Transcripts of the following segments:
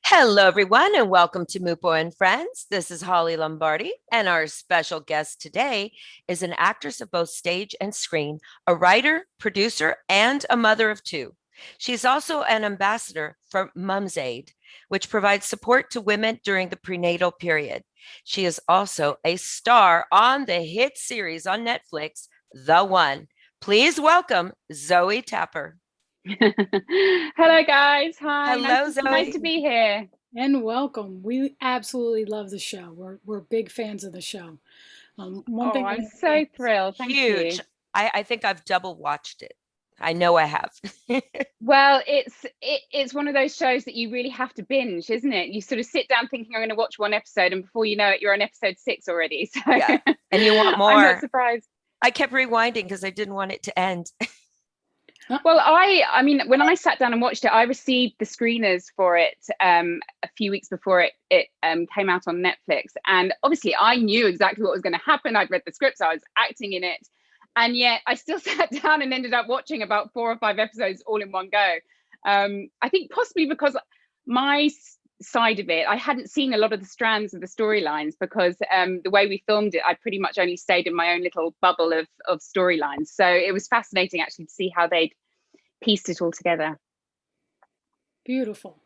Hello, everyone, and welcome to MUPO and Friends. This is Holly Lombardi, and our special guest today is an actress of both stage and screen, a writer, producer, and a mother of two. She's also an ambassador for Mum's Aid, which provides support to women during the prenatal period. She is also a star on the hit series on Netflix, The One. Please welcome Zoey Tapper. Hello guys. Hi. Nice Hello, to nice Zoey. to be here. And welcome. We absolutely love the show. We're big fans of the show. One Oh, thing I I'm want to so thrilled. Thank Huge. you. I think I've double watched it. I know I have. Well, it's one of those shows that you really have to binge, isn't it? You sort of sit down thinking I'm going to watch one episode, and before you know it, you're on episode 6 already. So Yeah. And you want I'm not more. surprised. I kept rewinding because I didn't want it to end. Well, I mean, when I sat down and watched it, I received the screeners for it a few weeks before it came out on Netflix, and obviously I knew exactly what was going to happen. I'd read the scripts, I was acting in it, and yet I still sat down and ended up watching about 4 or 5 episodes all in one go. I think possibly because my side of it, I hadn't seen a lot of the strands of the storylines because the way we filmed it, I pretty much only stayed in my own little bubble of storylines. So it was fascinating actually to see how they'd pieced it all together. Beautiful.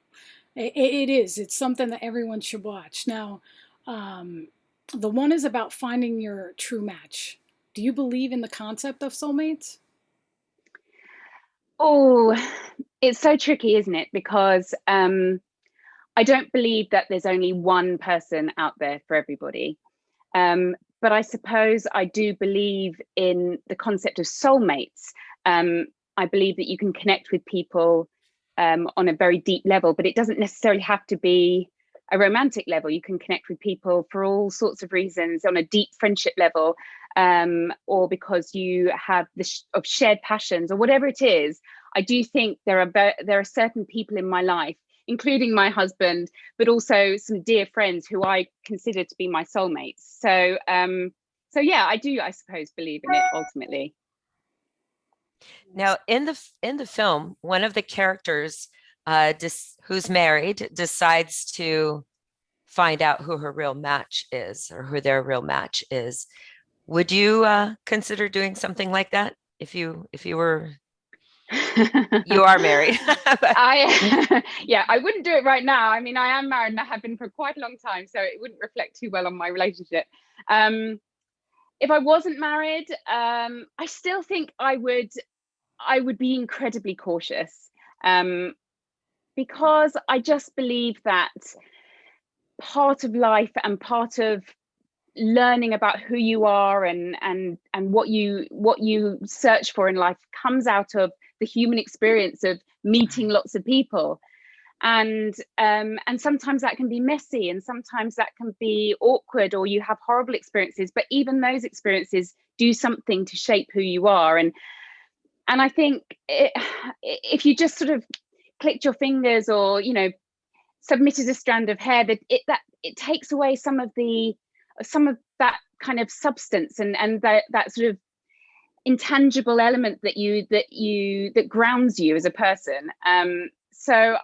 It is. It's something that everyone should watch. Now, the one is about finding your true match. Do you believe in the concept of soulmates? Oh, it's so tricky, isn't it? Because I don't believe that there's only one person out there for everybody. But I suppose I do believe in the concept of soulmates. I believe that you can connect with people on a very deep level, but it doesn't necessarily have to be a romantic level. You can connect with people for all sorts of reasons on a deep friendship level, or because you have of shared passions or whatever it is. I do think there are certain people in my life, including my husband, but also some dear friends who I consider to be my soulmates. So yeah, I do, I suppose, believe in it ultimately. Now, in the film, one of the characters who's married decides to find out who her real match is or who their real match is. Would you consider doing something like that if you were you are married? I yeah, I wouldn't do it right now. I mean, I am married and I have been for quite a long time, so it wouldn't reflect too well on my relationship. Um, if I wasn't married, I still think I would be incredibly cautious, um, because I just believe that part of life and part of learning about who you are and what you search for in life comes out of the human experience of meeting lots of people, and sometimes that can be messy and sometimes that can be awkward, or you have horrible experiences, but even those experiences do something to shape who you are. And I think if you just sort of clicked your fingers, or submitted a strand of hair, that it takes away some of that kind of substance and that sort of intangible element that grounds you as a person. So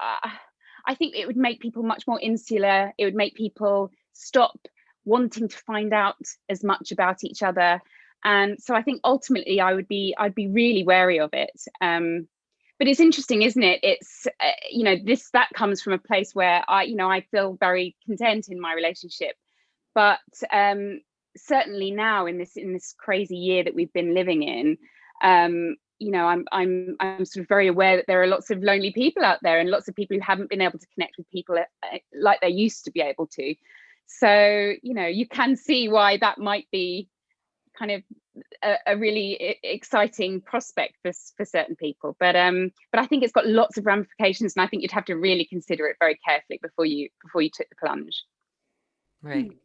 I think it would make people much more insular. It would make people stop wanting to find out as much about each other. And so I think ultimately I'd be really wary of it. But it's interesting, isn't it? It's this that comes from a place where I feel very content in my relationship, but certainly now in this crazy year that we've been living in, I'm sort of very aware that there are lots of lonely people out there and lots of people who haven't been able to connect with people like they used to be able to. So you can see why that might be kind of a really exciting prospect for certain people, but I think it's got lots of ramifications, and I think you'd have to really consider it very carefully before you took the plunge. Right. Hmm.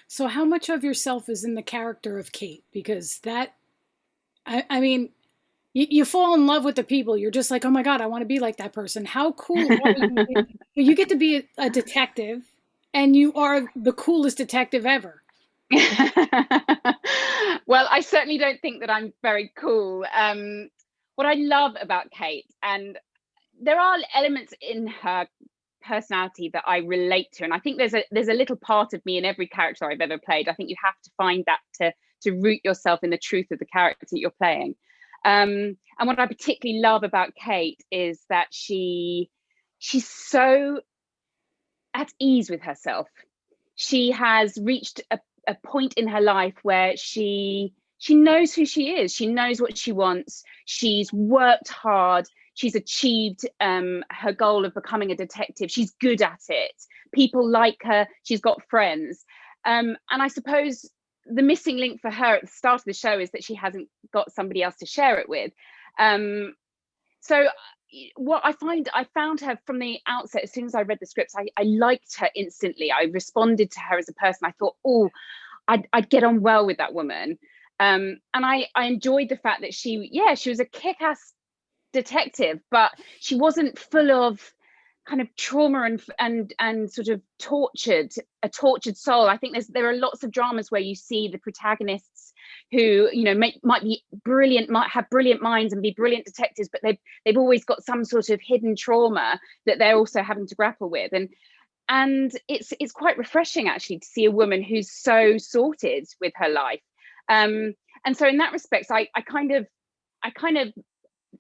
So, how much of yourself is in the character of Kate? Because I mean, you fall in love with the people. You're just like, oh my God, I want to be like that person. How cool are you? You get to be a detective, and you are the coolest detective ever. Well, I certainly don't think that I'm very cool. What I love about Kate, and there are elements in her personality that I relate to, and I think there's a little part of me in every character I've ever played. I think you have to find that to root yourself in the truth of the character that you're playing. And what I particularly love about Kate is that she's so at ease with herself. She has reached a point in her life where she knows who she is. She knows what she wants. She's worked hard. She's achieved her goal of becoming a detective. She's good at it. People like her. She's got friends. And I suppose the missing link for her at the start of the show is that she hasn't got somebody else to share it with. So what I found her from the outset. As soon as I read the scripts, I liked her instantly. I responded to her as a person. I thought, oh, I'd get on well with that woman. And I enjoyed the fact that she was a kick-ass detective, but she wasn't full of kind of trauma and sort of a tortured soul. I think there are lots of dramas where you see the protagonists who, you know, might be brilliant, might have brilliant minds and be brilliant detectives, but they've always got some sort of hidden trauma that they're also having to grapple with. And it's quite refreshing actually to see a woman who's so sorted with her life. And so in that respect, I kind of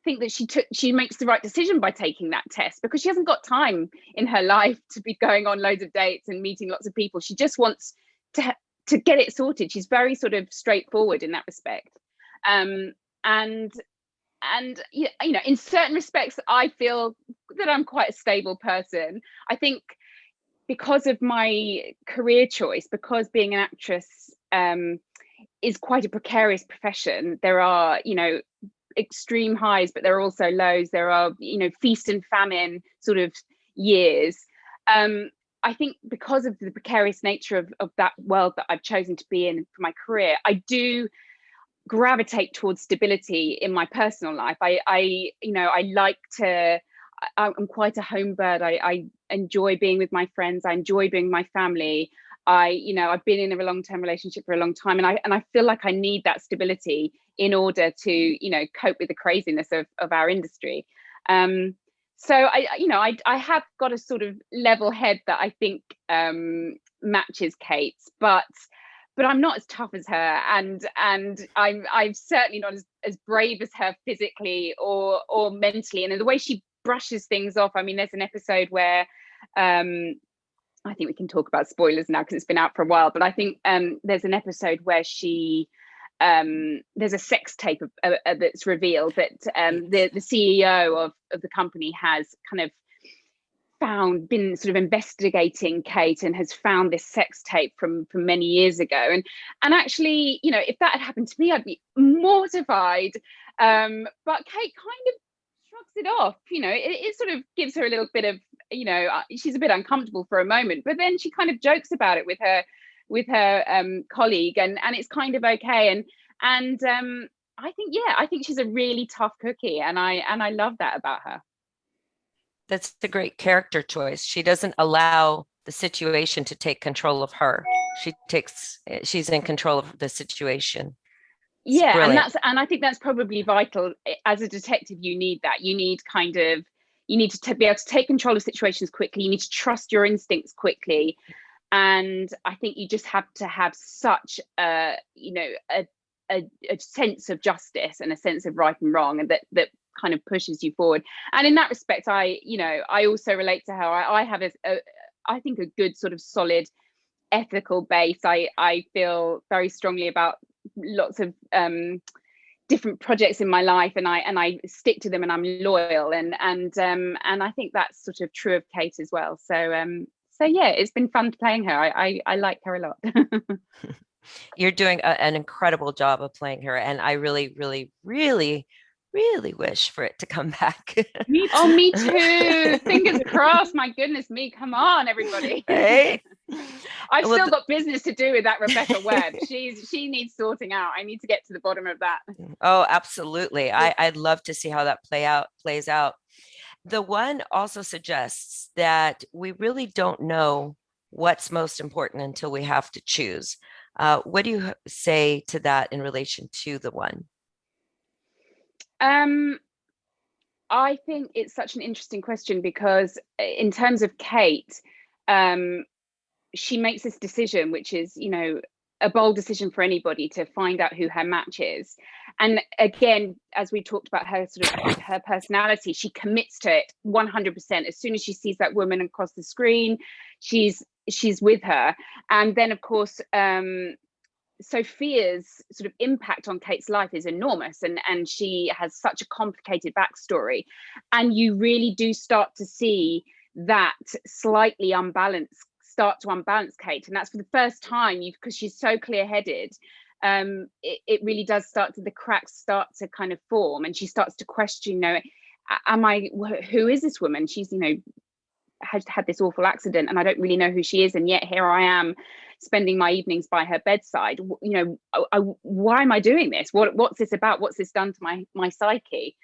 think that she makes the right decision by taking that test, because she hasn't got time in her life to be going on loads of dates and meeting lots of people. She just wants to get it sorted. She's very sort of straightforward in that respect. And you know, in certain respects, I feel that I'm quite a stable person. I think because of my career choice, because being an actress is quite a precarious profession. There are, you know, extreme highs, but there are also lows. There are, you know, feast and famine sort of years. I think because of the precarious nature of that world that I've chosen to be in for my career, I do gravitate towards stability in my personal life. I like to, I'm quite a home bird. I enjoy being with my friends. I enjoy being with my family. I've been in a long-term relationship for a long time, and I feel like I need that stability in order to, you know, cope with the craziness of our industry. So I have got a sort of level head that I think matches Kate's, but I'm not as tough as her, and I'm certainly not as brave as her physically or mentally. And the way she brushes things off. I mean, there's an episode where I think we can talk about spoilers now because it's been out for a while, but I think there's an episode where there's a sex tape that's revealed that the CEO of the company has kind of been sort of investigating Kate and has found this sex tape from many years ago. And actually, you know, if that had happened to me, I'd be mortified. But Kate kind of shrugs it off. You know, it sort of gives her a little bit of, you know, she's a bit uncomfortable for a moment, but then she kind of jokes about it with her colleague, and it's kind of okay. And I think she's a really tough cookie, and I love that about her. That's a great character choice. She doesn't allow the situation to take control of her. She's in control of the situation. It's brilliant. And I think that's probably vital. As a detective, you need that. You need to be able to take control of situations quickly. You need to trust your instincts quickly. And I think you just have to have such a sense of justice and a sense of right and wrong, and that kind of pushes you forward. And in that respect, I also relate to her. I have I think a good sort of solid ethical base. I feel very strongly about lots of different projects in my life, and I stick to them, and I'm loyal, and I think that's sort of true of Kate as well. So yeah, it's been fun playing her. I like her a lot. You're doing an incredible job of playing her, and I really, really, really, really wish for it to come back. Me too. Oh, me too. Fingers crossed. My goodness me. Come on, everybody. Right? I've still got business to do with that Rebecca Webb. She needs sorting out. I need to get to the bottom of that. Oh, absolutely. I'd love to see how that plays out. The one also suggests that we really don't know what's most important until we have to choose. What do you say to that in relation to the one? I think it's such an interesting question, because in terms of Kate, she makes this decision, which is, you know, a bold decision for anybody, to find out who her match is. And again, as we talked about her sort of her personality, she commits to it 100%. As soon as she sees that woman across the screen, she's with her. And then of course, Sophia's sort of impact on Kate's life is enormous, and she has such a complicated backstory, and you really do start to see that slightly start to unbalance Kate. And that's for the first time, because she's so clear-headed. It really does start to, the cracks start to kind of form, and she starts to question, you know, who is this woman? She's, you know, had this awful accident, and I don't really know who she is, and yet here I am spending my evenings by her bedside. You know, why am I doing this? What's this about? What's this done to my psyche?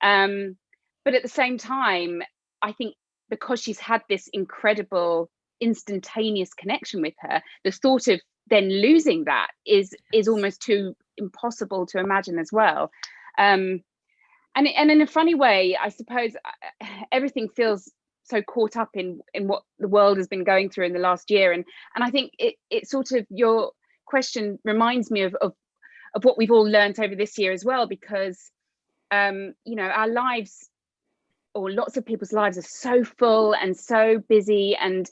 But at the same time, I think because she's had this incredible instantaneous connection with her, the thought of then losing that is almost too impossible to imagine as well. And in a funny way, I suppose everything feels so caught up in what the world has been going through in the last year, and I think it sort of, your question reminds me of what we've all learned over this year as well, because you know, our lives, or lots of people's lives, are so full and so busy, and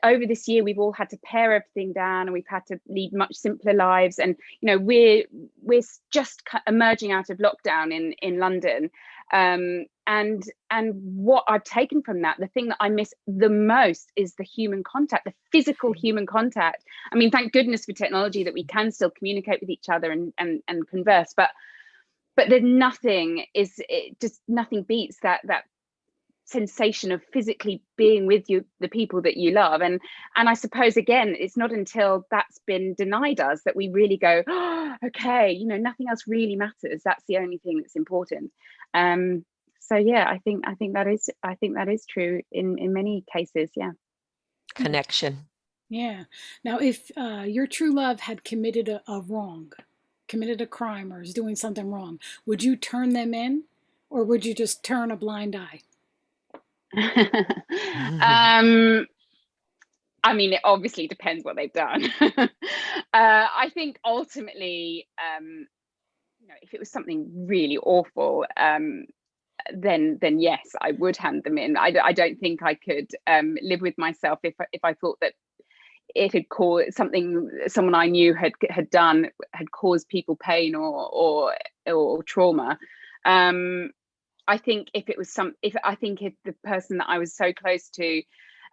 over this year we've all had to pare everything down, and we've had to lead much simpler lives. And you know, we're just emerging out of lockdown in London, and what I've taken from that, the thing that I miss the most, is the human contact, the physical human contact. I mean, thank goodness for technology that we can still communicate with each other and converse, but there's nothing beats that sensation of physically being with the people that you love. And I suppose, again, it's not until that's been denied us that we really go, oh, okay, you know, nothing else really matters, that's the only thing that's important. So yeah, I think that is true in many cases. Yeah. Connection. Yeah. Now, if your true love had committed a crime, or is doing something wrong, would you turn them in, or would you just turn a blind eye? I mean, it obviously depends what they've done. I think ultimately, you know, if it was something really awful, then yes, I would hand them in. I don't think I could live with myself if I thought that it had caused something someone I knew had done had caused people pain or trauma. I think if the person that I was so close to,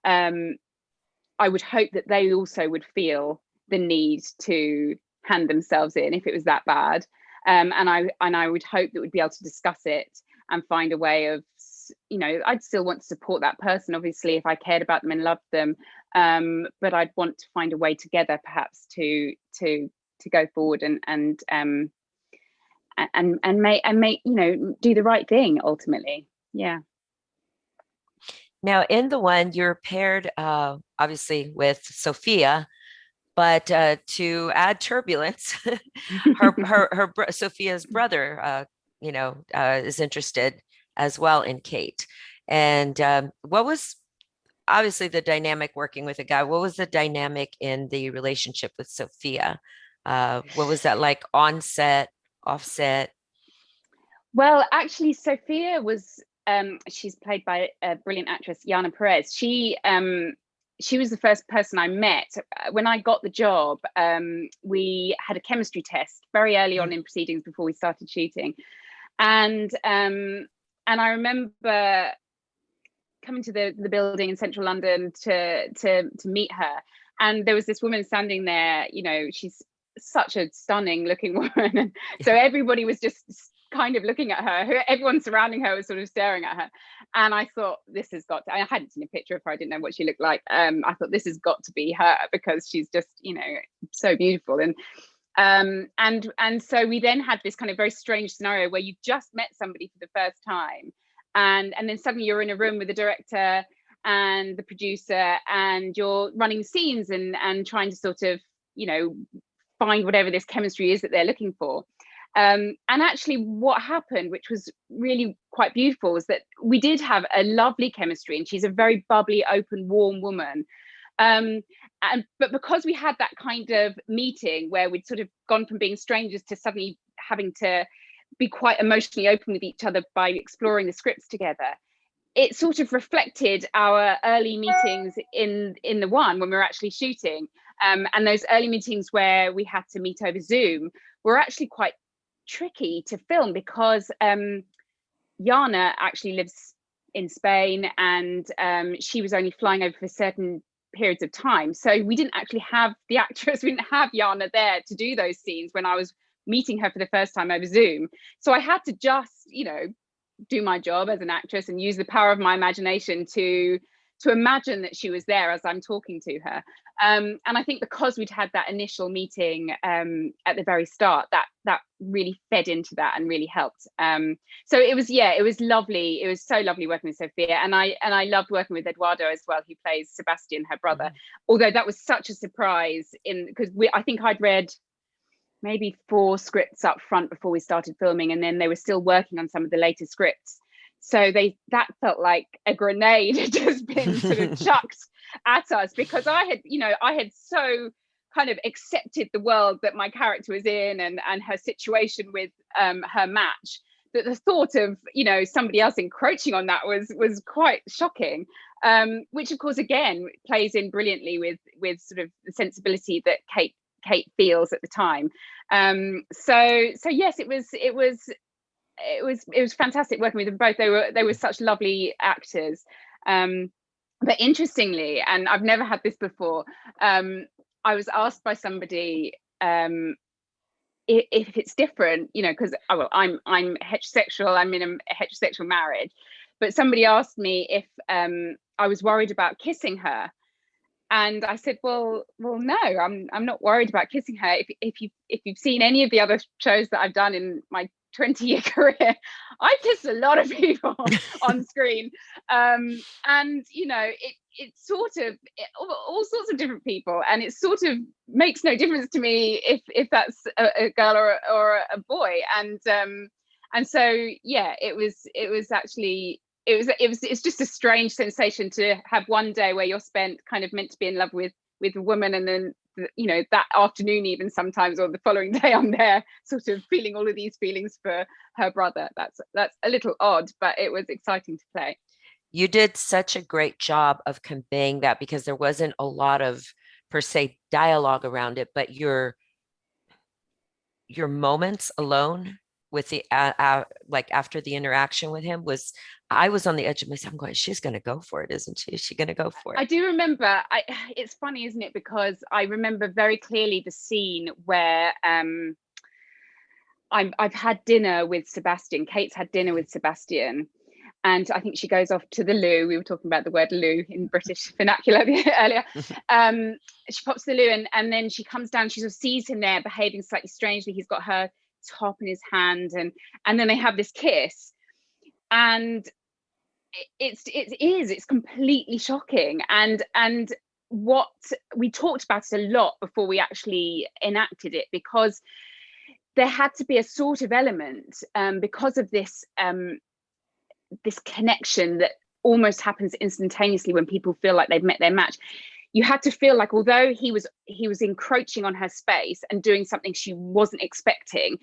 I would hope that they also would feel the need to hand themselves in if it was that bad. And I would hope that we'd be able to discuss it and find a way of, you know, I'd still want to support that person, obviously, if I cared about them and loved them. But I'd want to find a way together, perhaps, to go forward and make, you know, do the right thing ultimately. Yeah. Now, in the one, you're paired obviously with Sophia, but to add turbulence, Sophia's brother, you know, is interested as well in Kate. And what was obviously the dynamic working with a guy? What was the dynamic in the relationship with Sophia? What was that like, on set, offset? Well, actually, Sophia was, she's played by a brilliant actress, Yana Perez. She was the first person I met. When I got the job, we had a chemistry test very early on in proceedings before we started shooting. And I remember coming to the building in central London to meet her. And there was this woman standing there, you know, she's such a stunning looking woman. And so everybody was just kind of looking at her. Everyone surrounding her was sort of staring at her. And I thought, this has got to, I hadn't seen a picture of her. I didn't know what she looked like. I thought, this has got to be her, because she's just, you know, so beautiful. And so we then had this kind of very strange scenario where you've just met somebody for the first time. And then suddenly you're in a room with the director and the producer, and you're running scenes and trying to sort of, you know, find whatever this chemistry is that they're looking for. And actually what happened, which was really quite beautiful, was that we did have a lovely chemistry, and she's a very bubbly, open, warm woman. But because we had that kind of meeting where we'd sort of gone from being strangers to suddenly having to be quite emotionally open with each other by exploring the scripts together, it sort of reflected our early meetings in the one when we were actually shooting. And those early meetings where we had to meet over Zoom were actually quite tricky to film, because Jana actually lives in Spain, and she was only flying over for certain periods of time. So we didn't actually have the actress, we didn't have Jana there to do those scenes when I was meeting her for the first time over Zoom. So I had to just, do my job as an actress and use the power of my imagination to imagine that she was there as I'm talking to her. And I think because we'd had that initial meeting at the very start, that really fed into that and really helped. So it was lovely. It was so lovely working with Sophia, and I loved working with Eduardo as well, who plays Sebastian, her brother. Mm-hmm. Although that was such a surprise, because I think I'd read maybe 4 scripts up front before we started filming, and then they were still working on some of the later scripts. So that felt like a grenade had just been sort of chucked at us, because I had so kind of accepted the world that my character was in and her situation with her match, that the thought of somebody else encroaching on that was quite shocking. Which of course again plays in brilliantly with sort of the sensibility that Kate feels at the time. So yes, it was fantastic working with them both. They were such lovely actors. But interestingly, and I've never had this before, I was asked by somebody if it's different, because I'm heterosexual, I'm in a heterosexual marriage, but somebody asked me if I was worried about kissing her. And I said, well, no, I'm not worried about kissing her. If you've seen any of the other shows that I've done in my 20-year career, I kissed a lot of people on screen, and it's sort of all sorts of different people, and it sort of makes no difference to me if that's a girl or a boy, and so yeah, it's just a strange sensation to have one day where you're spent kind of meant to be in love with a woman, and then that afternoon, even sometimes, or the following day, I'm there sort of feeling all of these feelings for her brother. That's a little odd, but it was exciting to play. You did such a great job of conveying that, because there wasn't a lot of per se dialogue around it, but your moments alone with the like after the interaction with him I was on the edge of myself. I'm going, she's going to go for it, isn't she? Is she going to go for it? I do remember. It's funny, isn't it? Because I remember very clearly the scene where I've had dinner with Sebastian. Kate's had dinner with Sebastian, and I think she goes off to the loo. We were talking about the word loo in British vernacular earlier. She pops to the loo, and then she comes down. She sort of sees him there behaving slightly strangely. He's got her top in his hand, and then they have this kiss, and it's completely shocking, and what we talked about it a lot before we actually enacted it, because there had to be a sort of element because of this connection that almost happens instantaneously when people feel like they've met their match. You had to feel like, although he was encroaching on her space and doing something she wasn't expecting,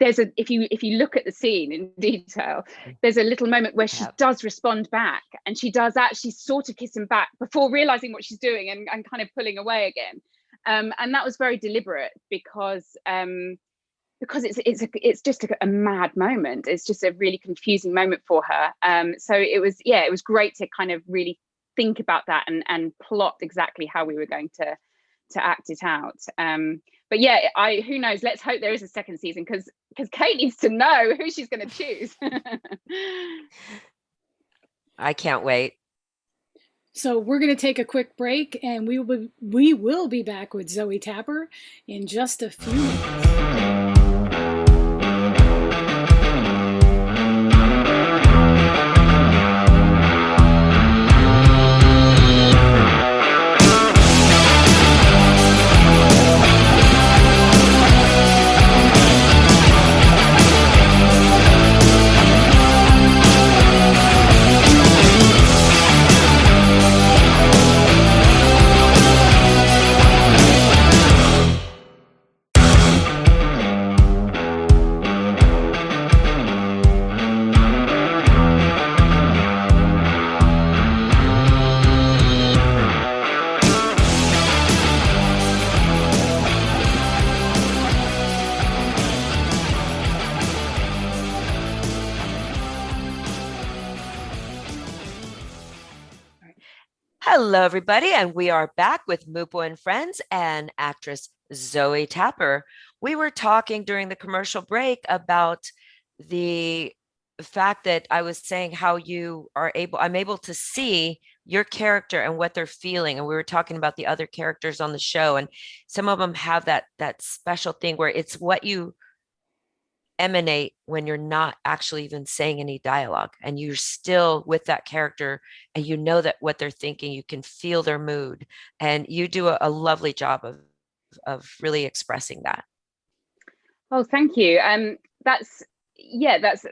if you look at the scene in detail, there's a little moment where she does respond back, and she does actually sort of kiss him back before realizing what she's doing and kind of pulling away again. And that was very deliberate, because it's just a mad moment. It's just a really confusing moment for her. So it was great to kind of really think about that and plot exactly how we were going to act it out. But yeah, who knows? Let's hope there is a second season, because Kate needs to know who she's going to choose. I can't wait. So we're going to take a quick break, and we will be back with Zoey Tapper in just a few minutes. Hello, everybody, and we are back with Mupo and Friends and actress Zoe Tapper. We were talking during the commercial break about the fact that I was saying how I'm able to see your character and what they're feeling. And we were talking about the other characters on the show, and some of them have that special thing where it's what you emanate when you're not actually even saying any dialogue and you're still with that character and you know that what they're thinking, you can feel their mood, and you do a lovely job of really expressing that. Oh, thank you. That's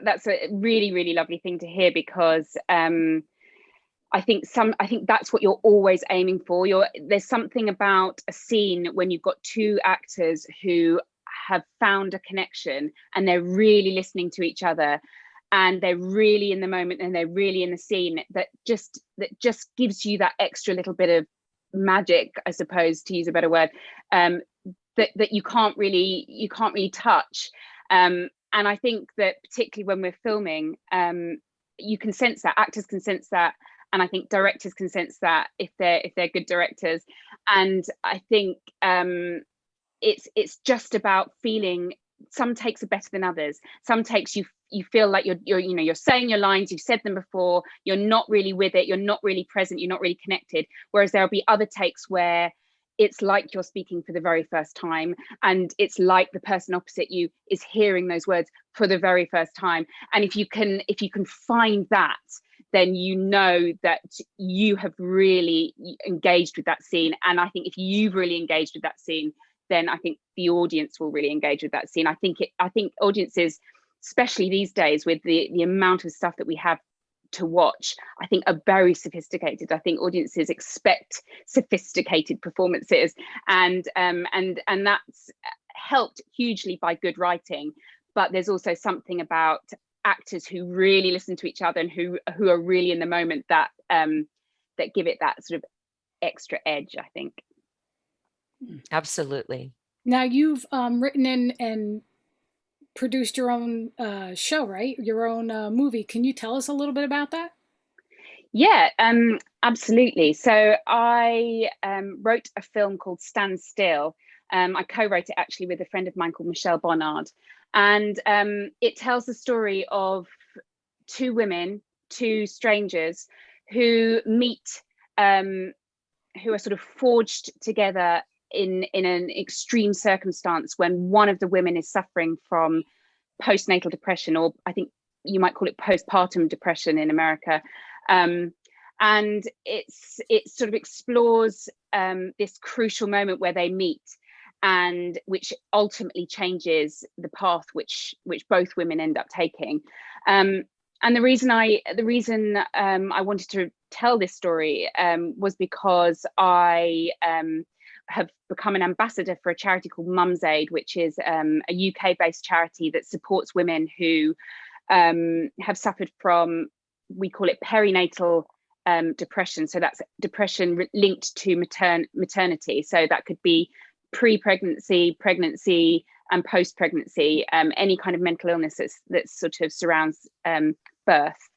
that's a really, really lovely thing to hear, because I think that's what you're always aiming for. There's something about a scene when you've got two actors who have found a connection and they're really listening to each other and they're really in the moment and they're really in the scene, that just gives you that extra little bit of magic, I suppose, to use a better word, that you can't really touch. And I think that particularly when we're filming, you can sense that, actors can sense that, and I think directors can sense that if they're good directors. And I think it's just about feeling. Some takes are better than others. Some takes you feel like you're saying your lines, you've said them before, you're not really with it, you're not really present, you're not really connected. Whereas there'll be other takes where it's like you're speaking for the very first time, and it's like the person opposite you is hearing those words for the very first time. And if you can find that, then you know that you have really engaged with that scene. And I think if you've really engaged with that scene, then I think the audience will really engage with that scene. I think audiences, especially these days with the amount of stuff that we have to watch, I think are very sophisticated. I think audiences expect sophisticated performances, and that's helped hugely by good writing. But there's also something about actors who really listen to each other and who are really in the moment that give it that sort of extra edge, I think. Absolutely. Now you've written in and produced your own show, right? Your own movie. Can you tell us a little bit about that? Yeah, absolutely. So I wrote a film called Stand Still. I co-wrote it actually with a friend of mine called Michele, and it tells the story of two women, two strangers who meet, who are sort of forged together in an extreme circumstance when one of the women is suffering from postnatal depression, or I think you might call it postpartum depression in America. And it sort of explores this crucial moment where they meet, and which ultimately changes the path which both women end up taking. And the reason I wanted to tell this story was because I have become an ambassador for a charity called Mum's Aid, which is a UK-based charity that supports women who have suffered from, we call it perinatal depression. So that's depression linked to maternity. So that could be pre-pregnancy, pregnancy, and post-pregnancy, any kind of mental illness that sort of surrounds birth.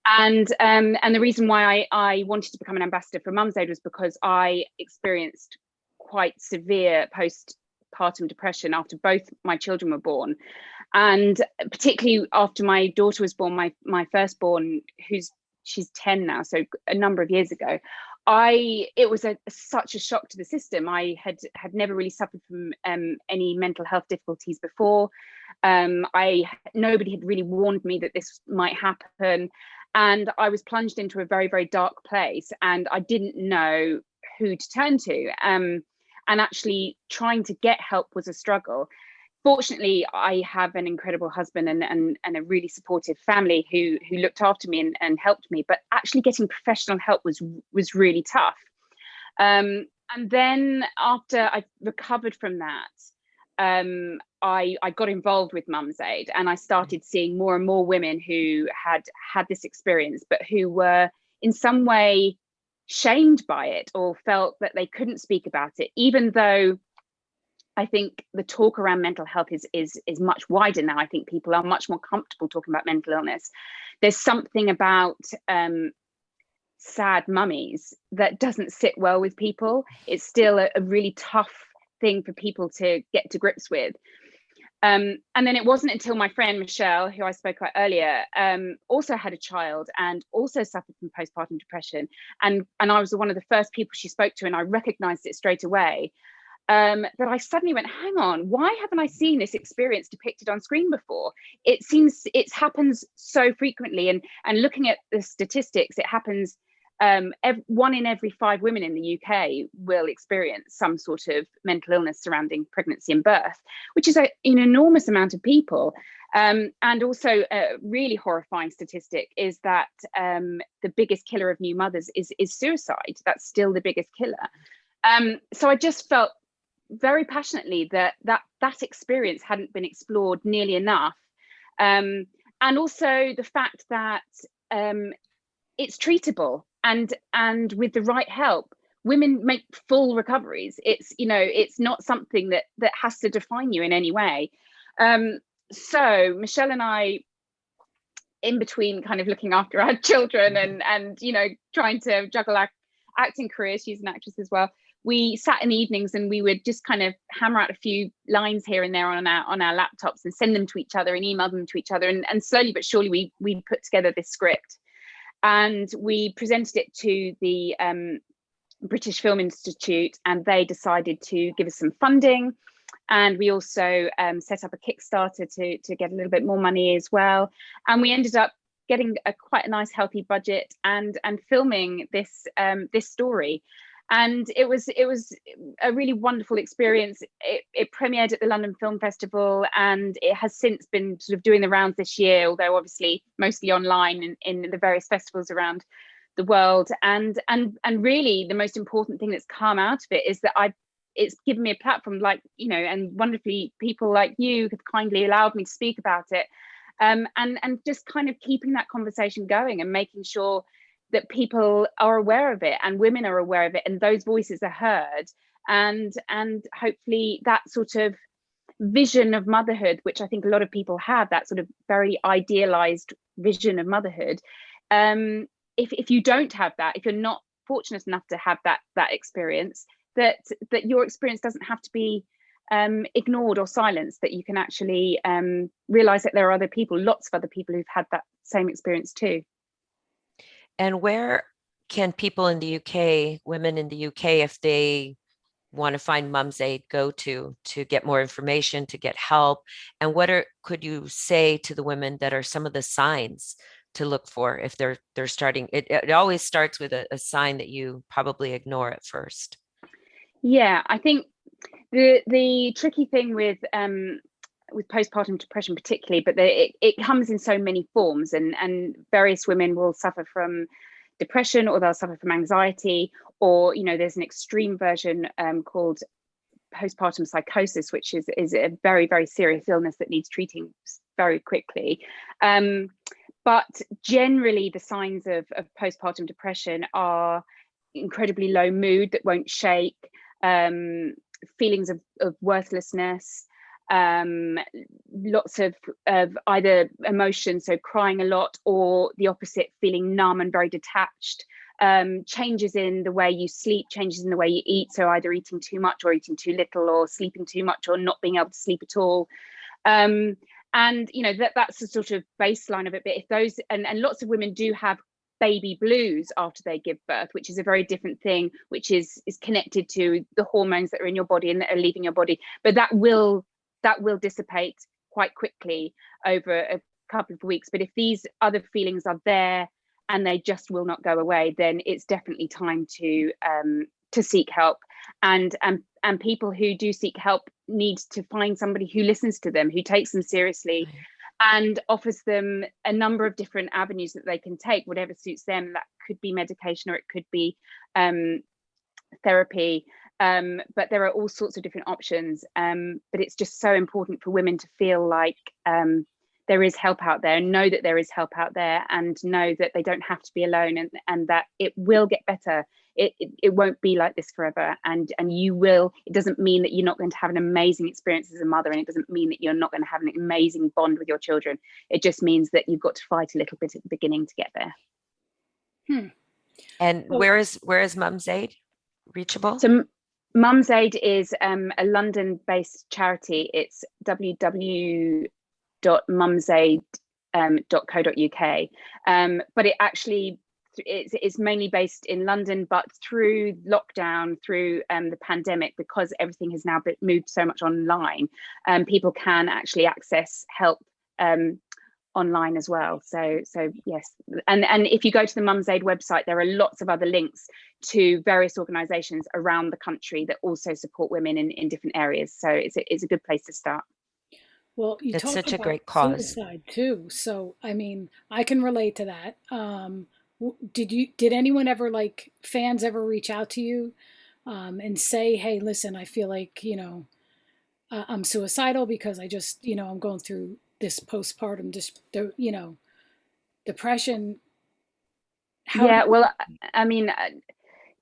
And the reason why I wanted to become an ambassador for Mum's Aid was because I experienced quite severe postpartum depression after both my children were born, and particularly after my daughter was born, my firstborn, she's 10 now, so a number of years ago. It was such a shock to the system. I had never really suffered from any mental health difficulties before. Nobody had really warned me that this might happen, and I was plunged into a very, very dark place, and I didn't know who to turn to. And actually trying to get help was a struggle. Fortunately, I have an incredible husband and a really supportive family who looked after me and helped me. But actually getting professional help was really tough. And then after I recovered from that, I got involved with Mum's Aid, and I started seeing more and more women who had this experience, but who were in some way shamed by it or felt that they couldn't speak about it, even though I think the talk around mental health is much wider now. I think people are much more comfortable talking about mental illness. There's something about sad mummies that doesn't sit well with people. It's still a really tough thing for people to get to grips with. And then it wasn't until my friend Michele, who I spoke about earlier, also had a child and also suffered from postpartum depression. And I was one of the first people she spoke to, and I recognized it straight away. That I suddenly went, hang on, why haven't I seen this experience depicted on screen before? It seems it happens so frequently. And looking at the statistics, it happens, 1 in every 5 women in the UK will experience some sort of mental illness surrounding pregnancy and birth, which is an enormous amount of people. And also a really horrifying statistic is that the biggest killer of new mothers is suicide. That's still the biggest killer. So I just felt very passionately that experience hadn't been explored nearly enough. And also the fact that it's treatable, and with the right help, women make full recoveries. It's, you know, it's not something that has to define you in any way. So Michele and I, in between kind of looking after our children and you know, trying to juggle our acting careers, she's an actress as well, we sat in the evenings and we would just kind of hammer out a few lines here and there on our laptops and send them to each other and email them to each other. And slowly but surely we put together this script, and we presented it to the British Film Institute, and they decided to give us some funding. And we also set up a Kickstarter to get a little bit more money as well. And we ended up getting quite a nice healthy budget and filming this story. And it was a really wonderful experience. It premiered at the London Film Festival, and it has since been sort of doing the rounds this year, although obviously mostly online in the various festivals around the world. And really the most important thing that's come out of it is that it's given me a platform, like, you know, and wonderfully people like you have kindly allowed me to speak about it, and just kind of keeping that conversation going and making sure that people are aware of it and women are aware of it and those voices are heard, and hopefully that sort of vision of motherhood, which I think a lot of people have, that sort of very idealized vision of motherhood, if you don't have that, if you're not fortunate enough to have that experience, that your experience doesn't have to be ignored or silenced, that you can actually realize that there are other people, lots of other people who've had that same experience too. And where can people in the UK, women in the UK, if they want to find Mum's Aid, go to get more information, to get help? And could you say to the women that are some of the signs to look for if they're starting? It always starts with a sign that you probably ignore at first. Yeah, I think the tricky thing with postpartum depression particularly, but it comes in so many forms, and various women will suffer from depression, or they'll suffer from anxiety, or, you know, there's an extreme version called postpartum psychosis, which is a very, very serious illness that needs treating very quickly. But generally the signs of postpartum depression are incredibly low mood that won't shake, feelings of worthlessness, lots of either emotion, so crying a lot, or the opposite, feeling numb and very detached, changes in the way you sleep, changes in the way you eat, so either eating too much or eating too little, or sleeping too much or not being able to sleep at all. And you know, that's the sort of baseline of it. But if those, and lots of women do have baby blues after they give birth, which is a very different thing, which is connected to the hormones that are in your body and that are leaving your body, but that will dissipate quite quickly over a couple of weeks. But if these other feelings are there and they just will not go away, then it's definitely time to seek help. And people who do seek help need to find somebody who listens to them, who takes them seriously, and offers them a number of different avenues that they can take, whatever suits them. That could be medication, or it could be therapy. But there are all sorts of different options. But it's just so important for women to feel like there is help out there, and know that there is help out there, and know that they don't have to be alone, and that it will get better. It won't be like this forever, and you will. It doesn't mean that you're not going to have an amazing experience as a mother, and it doesn't mean that you're not going to have an amazing bond with your children. It just means that you've got to fight a little bit at the beginning to get there. And So, where is Mum's Aid reachable? So Mum's Aid is a London-based charity. It's www.mumsaid.co.uk. But it actually it's mainly based in London, but through lockdown, through the pandemic, because everything has now moved so much online, people can actually access help online as well. So yes, and if you go to the Mum's Aid website, there are lots of other links to various organisations around the country that also support women in different areas. So it's a good place to start. well, you It's talk such a about great cause. suicide too. So, I mean, I can relate to that. Did anyone ever, like, fans ever reach out to you and say, "Hey, listen, I feel like, I'm suicidal because I just, I'm going through this postpartum, just, depression." How Yeah, do well, I mean,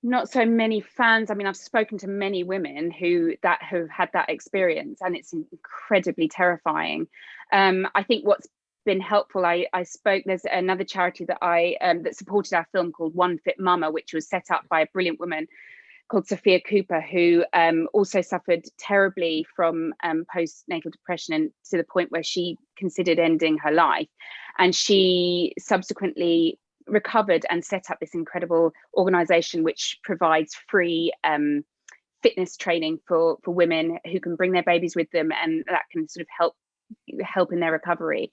not so many fans. I mean, I've spoken to many women that have had that experience, and it's incredibly terrifying. I think what's been helpful, I spoke, there's another charity that that supported our film called One Fit Mama, which was set up by a brilliant woman called Sophia Cooper, who also suffered terribly from postnatal depression, and to the point where she considered ending her life. And she subsequently recovered and set up this incredible organization which provides free fitness training for women who can bring their babies with them, and that can sort of help in their recovery.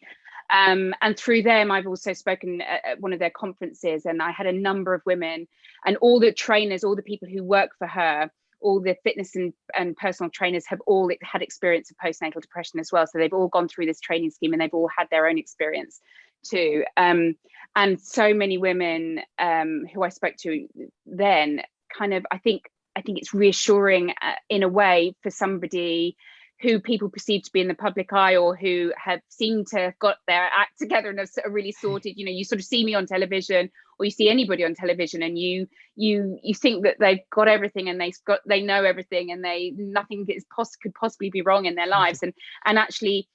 And through them, I've also spoken at one of their conferences, and I had a number of women, and all the trainers, all the people who work for her, all the fitness and personal trainers have all had experience of postnatal depression as well. So they've all gone through this training scheme, and they've all had their own experience too. And so many women who I spoke to then, kind of, I think it's reassuring in a way for somebody who people perceive to be in the public eye, or who have seemed to have got their act together and are really sorted. You sort of see me on television, or you see anybody on television, and you think that they've got everything, and they know everything, and nothing could possibly be wrong in their lives. And actually,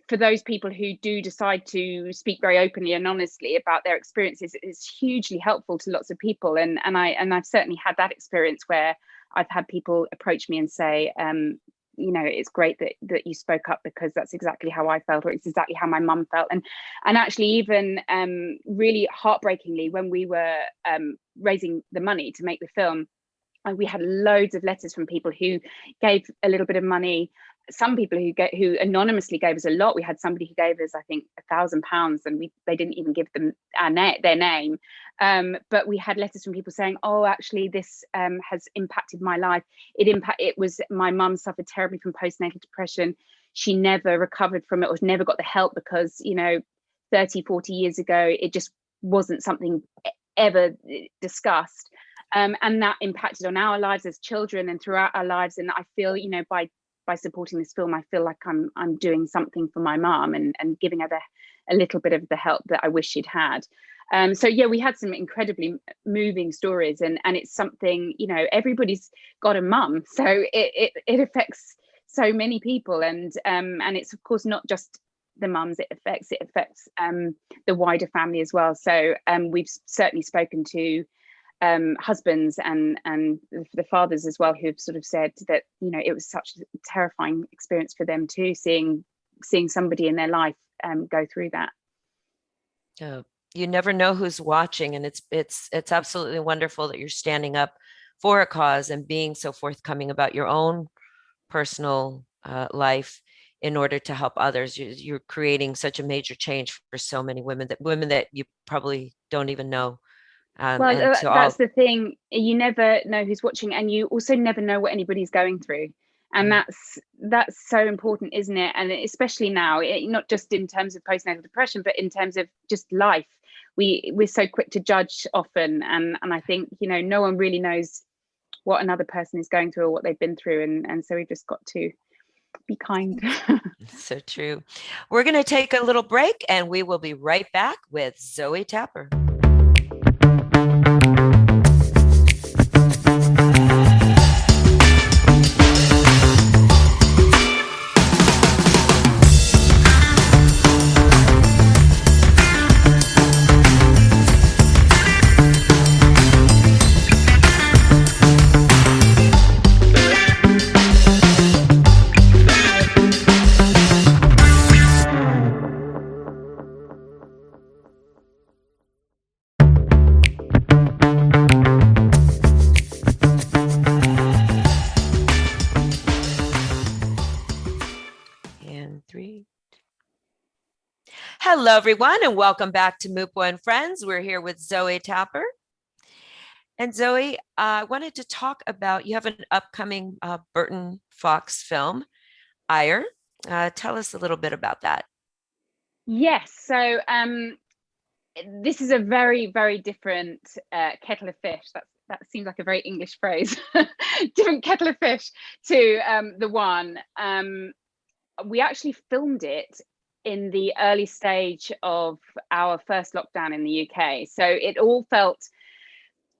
for those people who do decide to speak very openly and honestly about their experiences, it's hugely helpful to lots of people. And I've certainly had that experience where I've had people approach me and say, it's great that you spoke up, because that's exactly how I felt, or it's exactly how my mum felt. And actually, even really heartbreakingly, when we were raising the money to make the film, we had loads of letters from people who gave a little bit of money. Some people who anonymously gave us a lot. We had somebody who gave us, I think, £1,000, and they didn't even give them their name. But we had letters from people saying, "Oh, actually, this has impacted my life. It was my mum suffered terribly from postnatal depression. She never recovered from it, or never got the help, because 30, 40 years ago, it just wasn't something ever discussed." And that impacted on our lives as children and throughout our lives. And I feel, by supporting this film, I feel like I'm doing something for my mom, and giving her a little bit of the help that I wish she'd had. So yeah, we had some incredibly moving stories, and it's something, everybody's got a mum, so it affects so many people, and it's of course not just the mums it affects the wider family as well. So we've certainly spoken to husbands and the fathers as well, who've sort of said that it was such a terrifying experience for them too, seeing somebody in their life go through that. You never know who's watching, and it's absolutely wonderful that you're standing up for a cause and being so forthcoming about your own personal life in order to help others. You're creating such a major change for so many women that you probably don't even know. Well, that's the thing. You never know who's watching, and you also never know what anybody's going through. And that's so important, isn't it? And especially now, not just in terms of postnatal depression, but in terms of just life. We're so quick to judge often, and I think no one really knows what another person is going through or what they've been through, and so we've just got to be kind. So true. We're going to take a little break, and we will be right back with Zoey Tapper. Hello, everyone, and welcome back to MUPO and Friends. We're here with Zoey Tapper. And Zoey, I wanted to talk about, you have an upcoming Burton Fox film, Ire. Tell us a little bit about that. Yes, so this is a very, very different kettle of fish. That seems like a very English phrase. Different kettle of fish to the one. We actually filmed it in the early stage of our first lockdown in the UK. So it all felt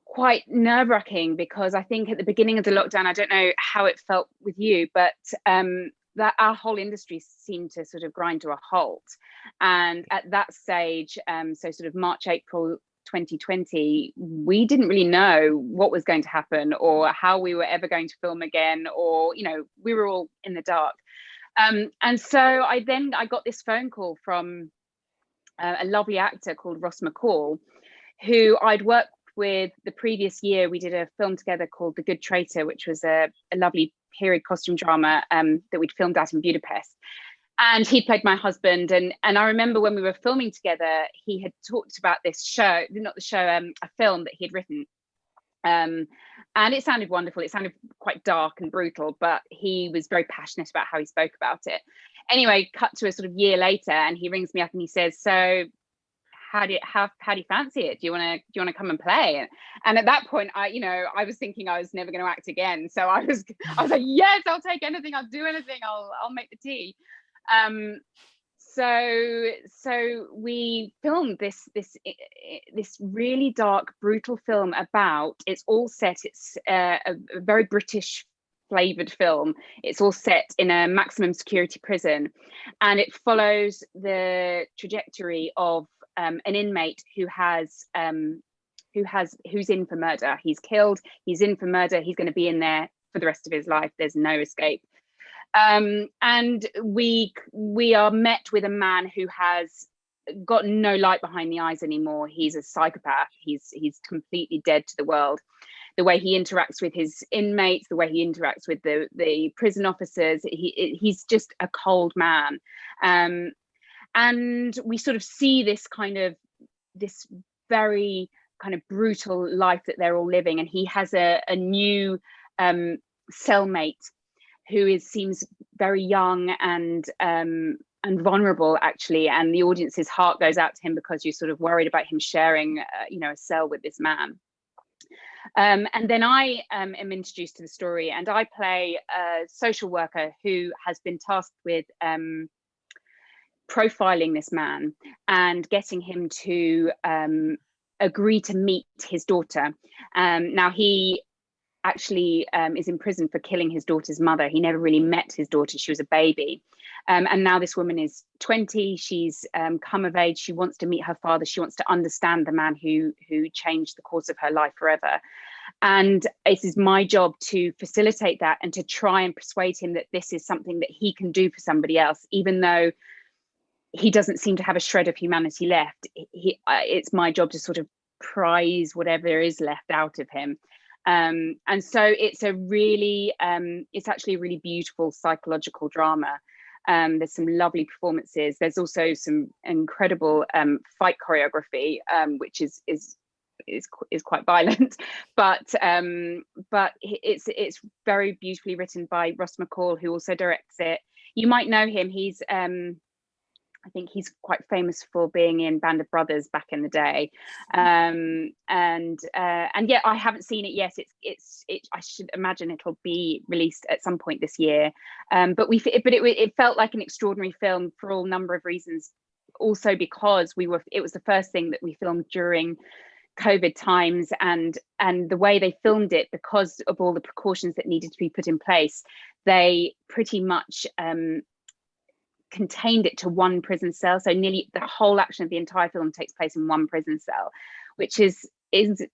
quite nerve-wracking because I think at the beginning of the lockdown, I don't know how it felt with you, but that our whole industry seemed to sort of grind to a halt. And at that stage, so sort of March, April 2020, we didn't really know what was going to happen or how we were ever going to film again, or, you know, we were all in the dark. And so I got this phone call from a lovely actor called Ross McCall, who I'd worked with the previous year. We did a film together called The Good Traitor, which was a lovely period costume drama that we'd filmed out in Budapest. And he played my husband. And I remember when we were filming together, he had talked about this show, not the show, a film that he had written. And it sounded wonderful. It sounded quite dark and brutal, but he was very passionate about how he spoke about it. Anyway, cut to a sort of year later, and he rings me up and he says, "So how do you fancy it? Do you want to come and play?" And at that point, I was thinking I was never going to act again. So I was like, yes, I'll take anything. I'll do anything. I'll make the tea. So we filmed this really dark, brutal film about. It's all set. It's a very British flavored film. It's all set in a maximum security prison, and it follows the trajectory of an inmate who's in for murder. He's killed. He's in for murder. He's going to be in there for the rest of his life. There's no escape. And we are met with a man who has got no light behind the eyes anymore. He's a psychopath. He's completely dead to the world. The way he interacts with his inmates, the way he interacts with the prison officers, he's just a cold man. And we sort of see this very kind of brutal life that they're all living. And he has a new cellmate who seems very young and vulnerable, actually. And the audience's heart goes out to him because you're sort of worried about him sharing, a cell with this man. And then I am introduced to the story, and I play a social worker who has been tasked with profiling this man and getting him to agree to meet his daughter. Now he actually is in prison for killing his daughter's mother. He never really met his daughter. She was a baby. And now this woman is 20. She's come of age. She wants to meet her father. She wants to understand the man who changed the course of her life forever. And it is my job to facilitate that and to try and persuade him that this is something that he can do for somebody else, even though he doesn't seem to have a shred of humanity left. It's my job to sort of prize whatever there is left out of him. And so it's actually a really beautiful psychological drama. There's some lovely performances. There's also some incredible fight choreography, which is quite violent, but it's very beautifully written by Ross McCall, who also directs it. You might know him. I think he's quite famous for being in Band of Brothers back in the day. And yeah, I haven't seen it yet. I should imagine it'll be released at some point this year. But it felt like an extraordinary film for all number of reasons. Also because it was the first thing that we filmed during COVID times, and the way they filmed it, because of all the precautions that needed to be put in place, they pretty much contained it to one prison cell. So nearly the whole action of the entire film takes place in one prison cell, which is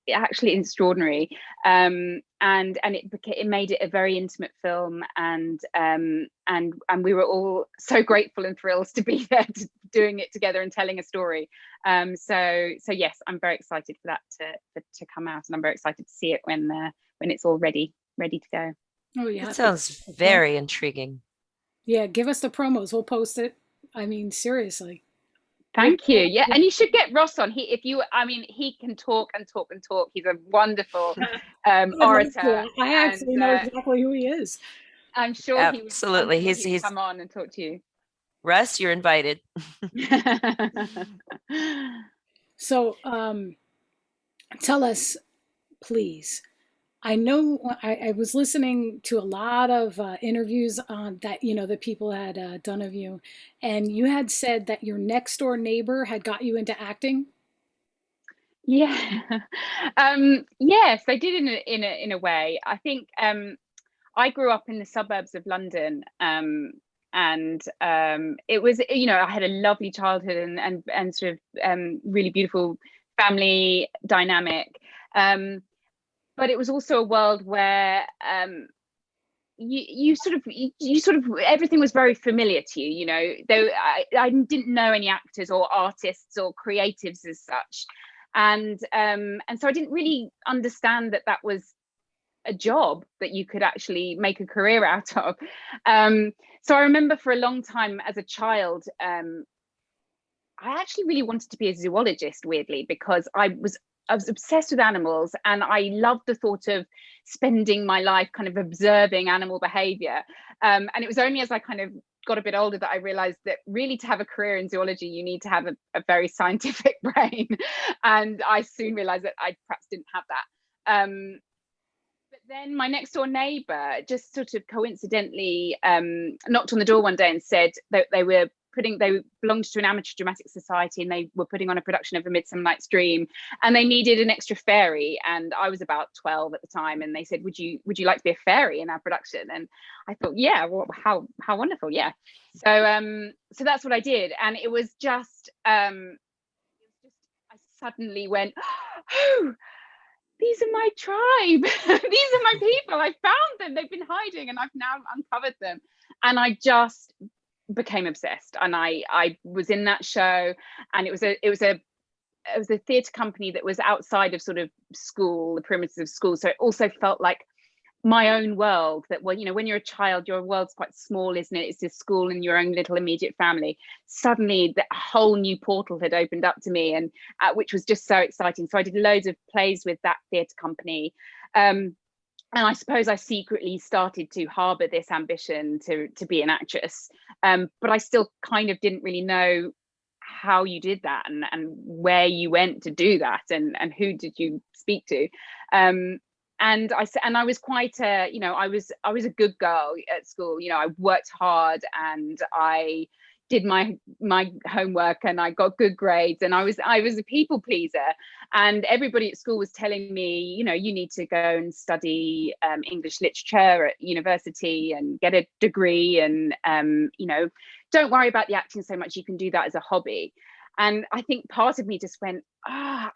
actually extraordinary. And it made it a very intimate film, and we were all so grateful and thrilled to be there, doing it together and telling a story. So yes, I'm very excited for that to come out, and I'm very excited to see it when it's all ready to go. Oh yeah, that sounds very intriguing. Yeah, give us the promos. We'll post it. I mean, seriously. Thank you. Yeah, and you should get Ross on. He can talk and talk and talk. He's a wonderful orator. I actually know exactly who he is. I'm sure absolutely. He'd come on and talk to you. Russ, you're invited. So, tell us, please. I know I was listening to a lot of interviews on that, that people had done of you, and you had said that your next door neighbor had got you into acting. Yeah. Yes, they did in a way. I think I grew up in the suburbs of London, and it was, I had a lovely childhood and sort of really beautiful family dynamic. But it was also a world where you sort of everything was very familiar to you, though I didn't know any actors or artists or creatives as such, and so I didn't really understand that was a job that you could actually make a career out of. So I remember for a long time as a child, I actually really wanted to be a zoologist, weirdly, because I was obsessed with animals, and I loved the thought of spending my life kind of observing animal behavior. And it was only as I kind of got a bit older that I realized that really to have a career in zoology, you need to have a very scientific brain. And I soon realized that I perhaps didn't have that. But then my next door neighbor just sort of coincidentally knocked on the door one day and said that they belonged to an amateur dramatic society, and they were putting on a production of A Midsummer Night's Dream, and they needed an extra fairy. And I was about 12 at the time, and they said, would you like to be a fairy in our production? And I thought, yeah, well, how wonderful. Yeah. So that's what I did. And it was just I suddenly went, oh, these are my tribe. These are my people. I found them. They've been hiding, and I've now uncovered them. And I just became obsessed. And I was in that show, and it was a theatre company that was outside of sort of school, the perimeters of school. So it also felt like my own world. That, well, when you're a child, your world's quite small, isn't it? It's just school and your own little immediate family. Suddenly that whole new portal had opened up to me, and which was just so exciting. So I did loads of plays with that theatre company, and I suppose I secretly started to harbour this ambition to be an actress, but I still kind of didn't really know how you did that, and where you went to do that, and who did you speak to. And I was quite I was a good girl at school. I worked hard, and I did my homework, and I got good grades, and I was a people pleaser. And everybody at school was telling me, you need to go and study English literature at university and get a degree, and don't worry about the acting so much, you can do that as a hobby. And I think part of me just went, I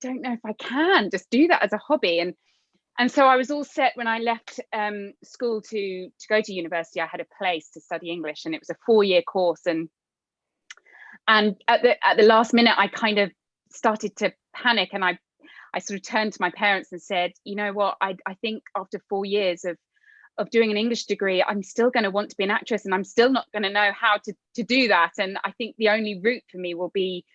don't know if I can just do that as a hobby. And so I was all set when I left school to go to university. I had a place to study English, and it was a 4-year course. And at the last minute, I kind of started to panic, and I sort of turned to my parents and said, you know what, I think after 4 years of doing an English degree, I'm still going to want to be an actress, and I'm still not going to know how to do that. And I think the only route for me will be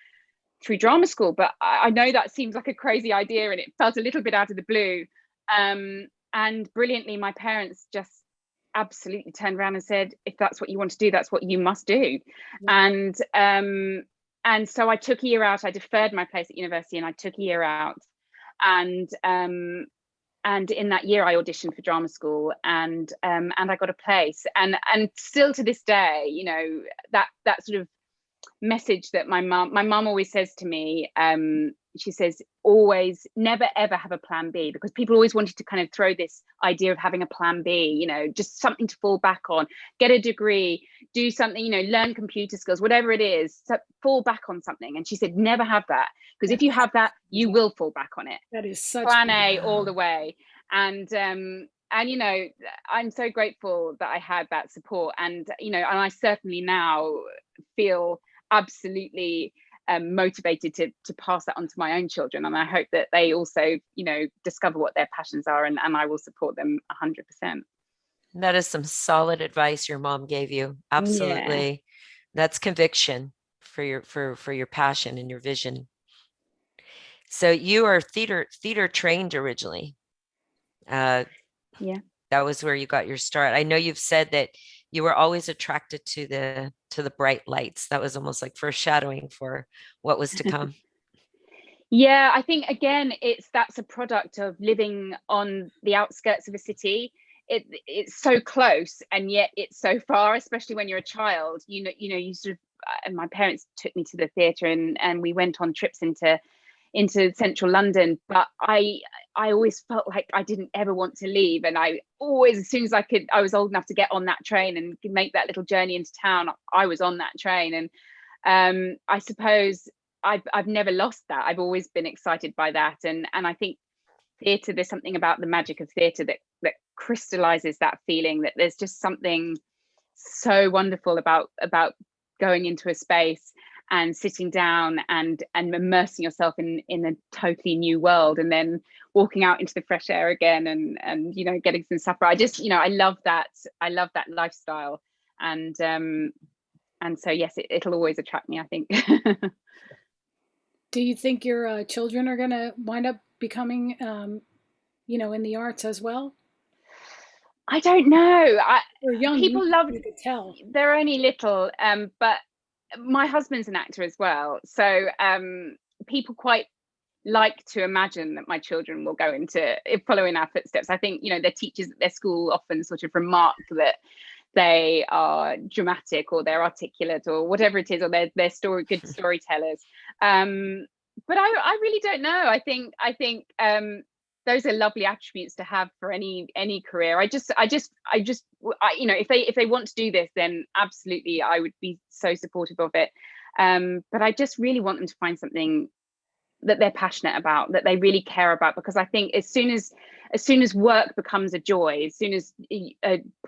through drama school. But I know that seems like a crazy idea, and it felt a little bit out of the blue. And brilliantly, my parents just absolutely turned around and said, if that's what you want to do, that's what you must do. And so I took a year out. I deferred my place at university, and I took a year out. And in that year, I auditioned for drama school, and I got a place. And still to this day, that sort of message that my mum always says to me, she says, always, never ever have a plan B, because people always wanted to kind of throw this idea of having a plan B, just something to fall back on, get a degree, do something, learn computer skills, whatever it is, so fall back on something. And she said, never have that, because if you have that, you will fall back on it. That is such plan A all the way. And I'm so grateful that I had that support. And and I certainly now feel absolutely motivated to pass that on to my own children, and I hope that they also discover what their passions are, and I will support them 100%. That is some solid advice your mom gave you. Absolutely. Yeah. That's conviction. for your passion and your vision. So you are theater trained originally. Yeah. That was where you got your start. I know you've said that you were always attracted to the bright lights. That was almost like foreshadowing for what was to come. Yeah, I think again, that's a product of living on the outskirts of a city. It's so close and yet it's so far, especially when you're a child. You sort of, and my parents took me to the theatre, and we went on trips into central London, but I always felt like I didn't ever want to leave, and I always, as soon as I was old enough to get on that train and make that little journey into town, I was on that train. And I suppose I've never lost that. I've always been excited by that, and I think theatre, there's something about the magic of theatre that crystallizes that feeling, that there's just something so wonderful about going into a space and sitting down and immersing yourself in a totally new world, and then walking out into the fresh air again, and getting some supper. I just, I love that lifestyle, and so yes, it'll always attract me, I think. Do you think your children are going to wind up becoming in the arts as well? I don't know. They're young. People love. You could tell. They're only little, but my husband's an actor as well, so people quite like to imagine that my children will go into following our footsteps. I think their teachers at their school often sort of remark that they are dramatic, or they're articulate, or whatever it is, or they're good storytellers. But I really don't know. I think those are lovely attributes to have for any career. If they want to do this, then absolutely I would be so supportive of it. But I just really want them to find something that they're passionate about, that they really care about, because I think as soon as work becomes a joy, as soon as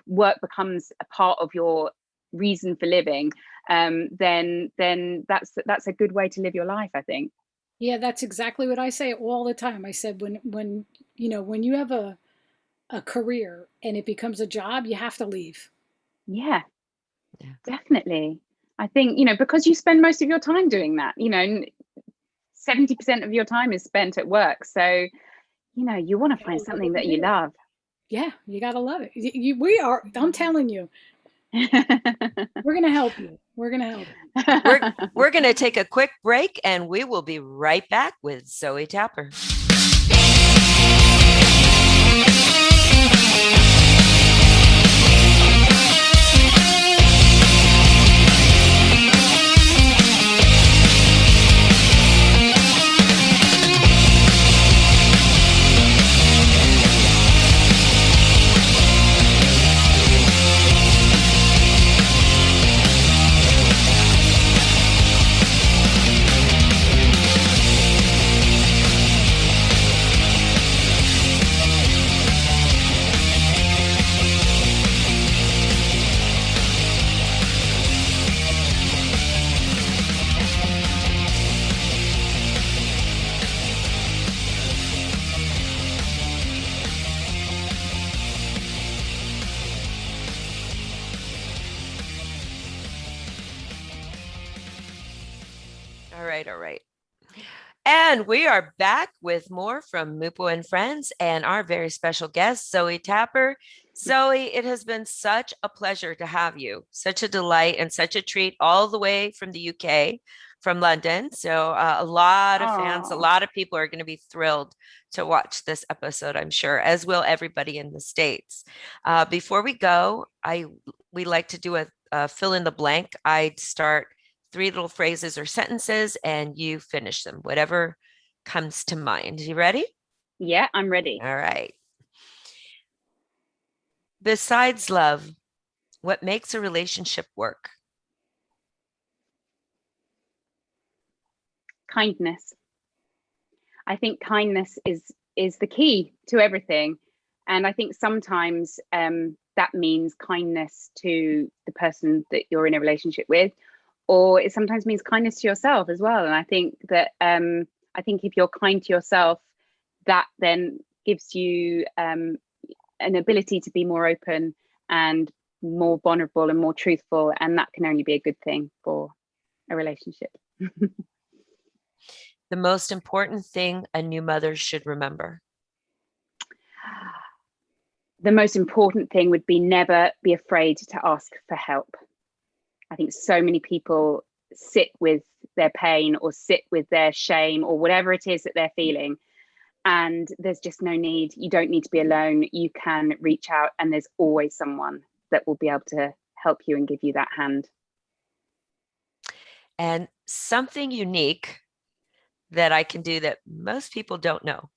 work becomes a part of your reason for living, then that's a good way to live your life, I think. Yeah, that's exactly what I say all the time. I said when you have a career and it becomes a job, you have to leave. Yeah. Definitely. I think, because you spend most of your time doing that, 70% of your time is spent at work. So, you want to find something that you love. Yeah, you got to love it. I'm telling you. We're going to help you. We're going to help you. We're going to take a quick break, and we will be right back with Zoey Tapper. All right. And we are back with more from MUPO and Friends and our very special guest, Zoey Tapper. Zoey, it has been such a pleasure to have you. Such a delight and such a treat, all the way from the UK, from London. So a lot of fans, a lot of people are going to be thrilled to watch this episode, I'm sure, as will everybody in the States. Before we go, we like to do a fill in the blank. I'd start 3 little phrases or sentences, and you finish them, whatever comes to mind. You ready? Yeah, I'm ready. All right. Besides love, what makes a relationship work? Kindness. I think kindness is the key to everything. And I think sometimes that means kindness to the person that you're in a relationship with, or it sometimes means kindness to yourself as well. And I think that if you're kind to yourself, that then gives you an ability to be more open and more vulnerable and more truthful, and that can only be a good thing for a relationship. The most important thing a new mother should remember. The most important thing would be never be afraid to ask for help. I think so many people sit with their pain or sit with their shame or whatever it is that they're feeling. And there's just no need. You don't need to be alone. You can reach out, and there's always someone that will be able to help you and give you that hand. And something unique that I can do that most people don't know.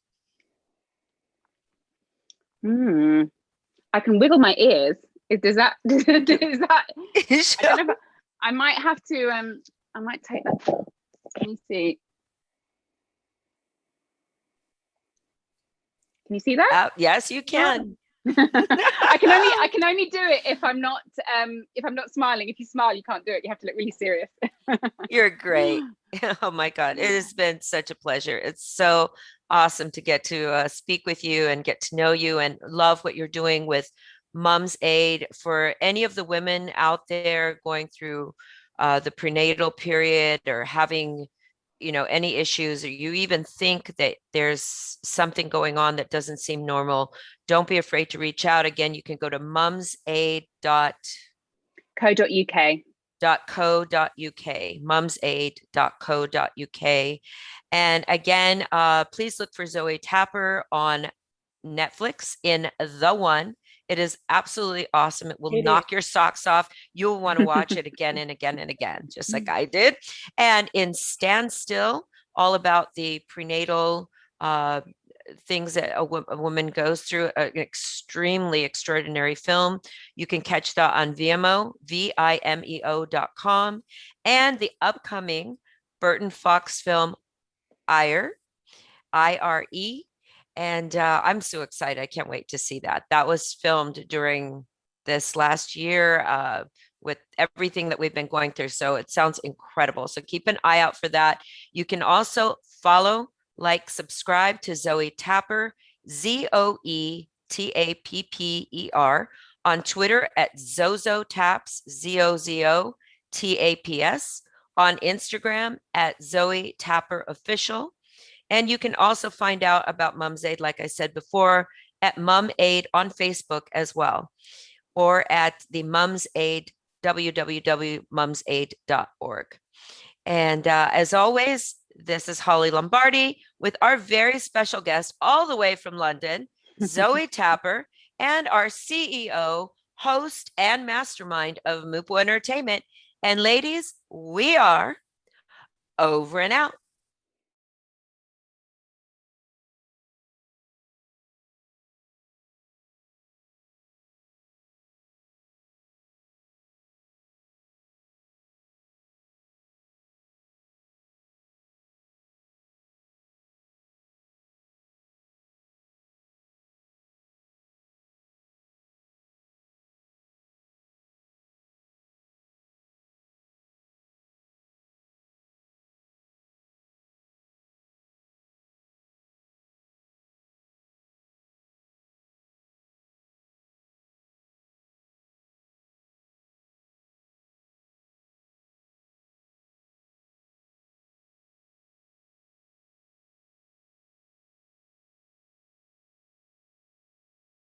I can wiggle my ears. Does that? Is that? Sure. I don't know if I might have to. I might take that. Let me see. Can you see that? Yes, you can. I can only do it if I'm not smiling. If you smile, you can't do it. You have to look really serious. You're great. Oh my God. It has been such a pleasure. It's so awesome to get to speak with you and get to know you, and love what you're doing with Mom's Aid. For any of the women out there going through the prenatal period, or having, any issues, or you even think that there's something going on that doesn't seem normal, don't be afraid to reach out. Again, you can go to mumsaid.co.uk, mumsaid.co.uk. And again, please look for Zoey Tapper on Netflix in The One. It is absolutely awesome. It will knock your socks off. You'll want to watch it again and again and again, just like I did. And in Stand Still, all about the prenatal things that a woman goes through, an extremely extraordinary film. You can catch that on Vimeo, vimeo.com. And the upcoming Burton Fox film, Ire, IRE. And I'm so excited. I can't wait to see that. That was filmed during this last year with everything that we've been going through. So it sounds incredible. So keep an eye out for that. You can also follow, like, subscribe to Zoey Tapper, ZoeTapper, on Twitter at ZozoTaps, ZoZoTaps, on Instagram at Zoey Tapper Official. And you can also find out about Mom's Aid, like I said before, at Mom Aid on Facebook as well, or at the Mom's Aid, www.mumsaid.org. And as always, this is Holly Lombardi with our very special guest all the way from London, Zoey Tapper, and our CEO, host, and mastermind of MUPO Entertainment. And ladies, we are over and out.